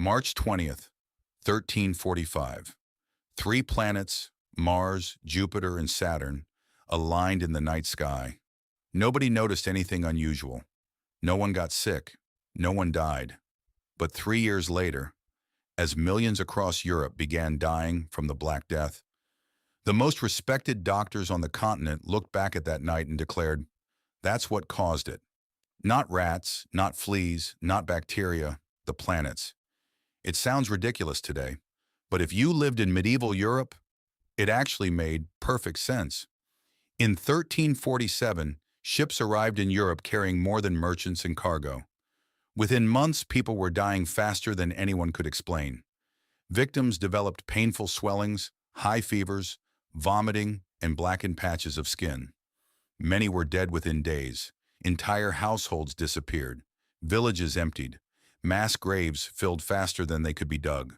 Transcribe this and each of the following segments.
March 20th, 1345. Three planets, Mars, Jupiter, and Saturn, aligned in the night sky. Nobody noticed anything unusual. No one got sick. No one died. But 3 years later, as millions across Europe began dying from the Black Death, the most respected doctors on the continent looked back at that night and declared, that's what caused it. Not rats, not fleas, not bacteria, the planets. It sounds ridiculous today, but if you lived in medieval Europe, it actually made perfect sense. In 1347, ships arrived in Europe carrying more than merchants and cargo. Within months, people were dying faster than anyone could explain. Victims developed painful swellings, high fevers, vomiting, and blackened patches of skin. Many were dead within days. Entire households disappeared. Villages emptied. Mass graves filled faster than they could be dug.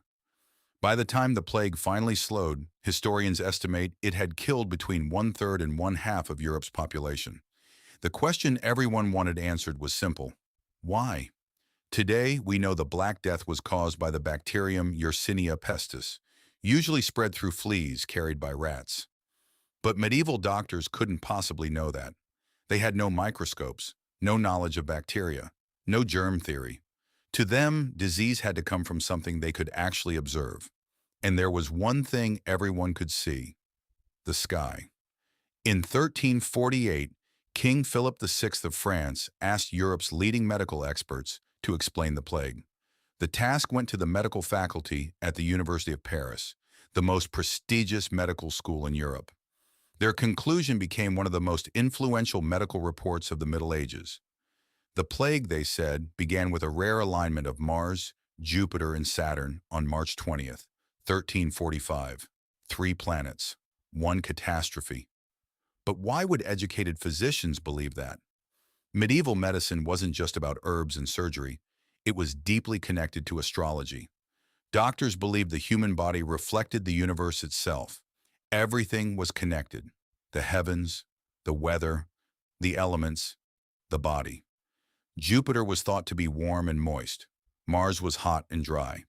By the time the plague finally slowed, historians estimate it had killed between 1/3 and 1/2 of Europe's population. The question everyone wanted answered was simple. Why? Today, we know the Black Death was caused by the bacterium Yersinia pestis, usually spread through fleas carried by rats. But medieval doctors couldn't possibly know that. They had no microscopes, no knowledge of bacteria, no germ theory. To them, disease had to come from something they could actually observe. And there was one thing everyone could see: the sky. In 1348, King Philip VI of France asked Europe's leading medical experts to explain the plague. The task went to the medical faculty at the University of Paris, the most prestigious medical school in Europe. Their conclusion became one of the most influential medical reports of the Middle Ages. The plague, they said, began with a rare alignment of Mars, Jupiter, and Saturn on March 20th, 1345. Three planets, one catastrophe. But why would educated physicians believe that? Medieval medicine wasn't just about herbs and surgery. It was deeply connected to astrology. Doctors believed the human body reflected the universe itself. Everything was connected: the heavens, the weather, the elements, the body. Jupiter was thought to be warm and moist. Mars was hot and dry.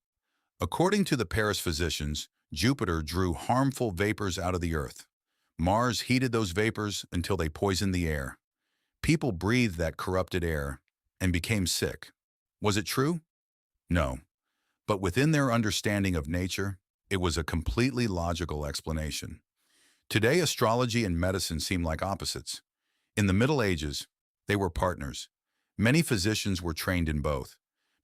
According to the Paris physicians, Jupiter drew harmful vapors out of the earth. Mars heated those vapors until they poisoned the air. People breathed that corrupted air and became sick. Was it true? No. But within their understanding of nature, it was a completely logical explanation. Today, astrology and medicine seem like opposites. In the Middle Ages, they were partners. Many physicians were trained in both.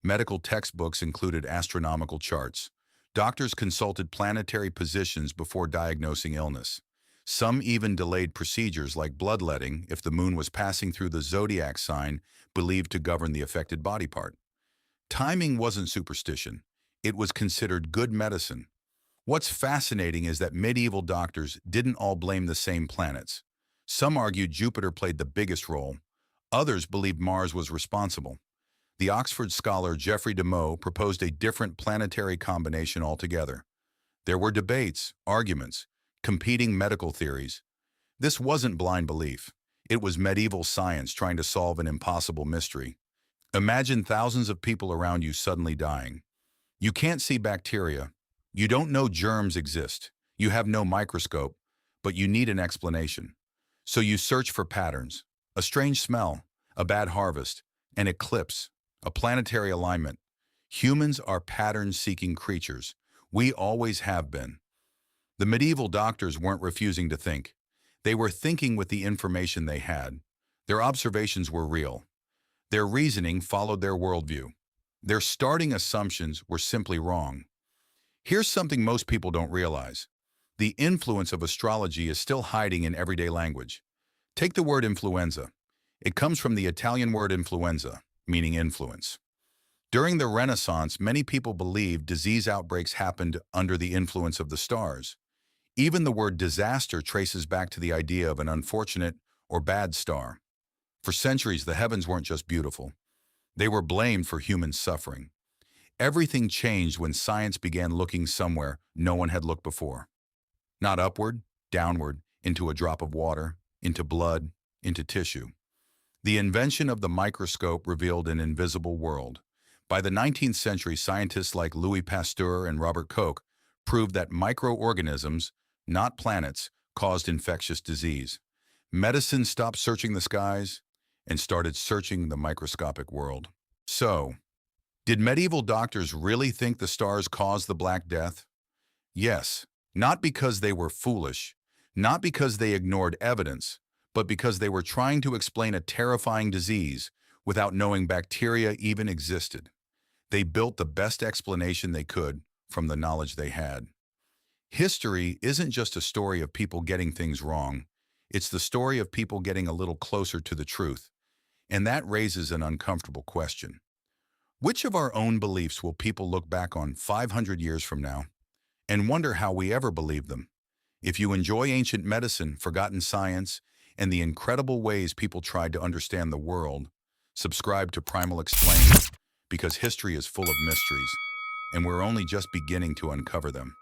Medical textbooks included astronomical charts. Doctors consulted planetary positions before diagnosing illness. Some even delayed procedures like bloodletting if the moon was passing through the zodiac sign believed to govern the affected body part. Timing wasn't superstition. It was considered good medicine. What's fascinating is that medieval doctors didn't all blame the same planets. Some argued Jupiter played the biggest role. Others believed Mars was responsible. The Oxford scholar Geoffrey de Meaux proposed a different planetary combination altogether. There were debates, arguments, competing medical theories. This wasn't blind belief. It was medieval science trying to solve an impossible mystery. Imagine thousands of people around you suddenly dying. You can't see bacteria. You don't know germs exist. You have no microscope, but you need an explanation. So you search for patterns: a strange smell, a bad harvest, an eclipse, a planetary alignment. Humans are pattern-seeking creatures. We always have been. The medieval doctors weren't refusing to think. They were thinking with the information they had. Their observations were real. Their reasoning followed their worldview. Their starting assumptions were simply wrong. Here's something most people don't realize. The influence of astrology is still hiding in everyday language. Take the word influenza. It comes from the Italian word influenza, meaning influence. During the Renaissance, many people believed disease outbreaks happened under the influence of the stars. Even the word disaster traces back to the idea of an unfortunate or bad star. For centuries, the heavens weren't just beautiful. They were blamed for human suffering. Everything changed when science began looking somewhere no one had looked before. Not upward, downward, into a drop of water, into blood, into tissue. The invention of the microscope revealed an invisible world. By the 19th century, scientists like Louis Pasteur and Robert Koch proved that microorganisms, not planets, caused infectious disease. Medicine stopped searching the skies and started searching the microscopic world. So, did medieval doctors really think the stars caused the Black Death? Yes, not because they were foolish, not because they ignored evidence, but because they were trying to explain a terrifying disease without knowing bacteria even existed. They built the best explanation they could from the knowledge they had. History isn't just a story of people getting things wrong. It's the story of people getting a little closer to the truth. And that raises an uncomfortable question. Which of our own beliefs will people look back on 500 years from now and wonder how we ever believed them? If you enjoy ancient medicine, forgotten science, and the incredible ways people tried to understand the world, subscribe to Primal Explained, because history is full of mysteries, and we're only just beginning to uncover them.